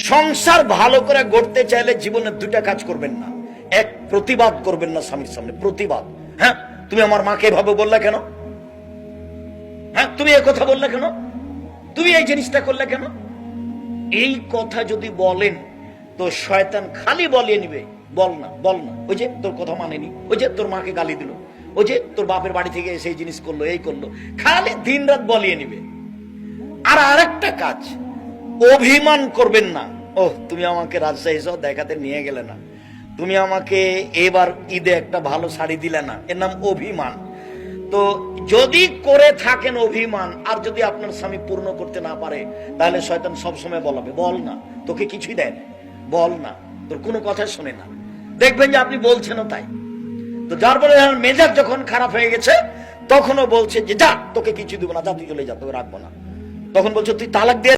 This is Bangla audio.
সংসার ভালো করে গড়তে চাইলে জীবনে দুটা কাজ করবেন না। এক, প্রতিবাদ করবেন না স্বামীর সামনে, প্রতিবাদ। হ্যাঁ, তুমি আমার মাকে এভাবে বললে কেন? হ্যাঁ, তুমি এই কথা বললে কেন? তুমি এই জিনিসটা করলে কেন? এই কথা যদি বলেন তো শয়তান খালি বলিয়ে নিবে, বল না বল না, ওই যে তোর কথা মানেনি, ওই যে তোর মাকে গালি দিল, ওই যে তোর বাপের বাড়ি থেকে এসে এই জিনিস করলো, এই করলো, খালি দিন রাত বলিয়ে নিবে। আর আরেকটা কাজ, অভিমান করবেন না। ওহ, তুমি আমাকে রাজশাহী সহ দেখাতে নিয়ে গেলে না, তুমি আমাকে এবার ঈদে একটা ভালো শাড়ি দিলে না, এর নাম অভিমান। তো যদি করে থাকেন অভিমান, আর যদি আপনার স্বামী পূর্ণ করতে না পারে, তাহলে শয়তান সবসময় বলাবে, বল না, তোকে কিছুই দেয় না, বল না, তোর কোনো কথা শোনে না। দেখবেন যে আপনি বলছেনও তাই। তো যার ফলে মেজাজ যখন খারাপ হয়ে গেছে, তখনও বলছে যে যা, তোকে কিছু দিব না, যা, তুই চলে যা, তোকে রাখবো না। তখন বলছে তুই তালাক দিয়ে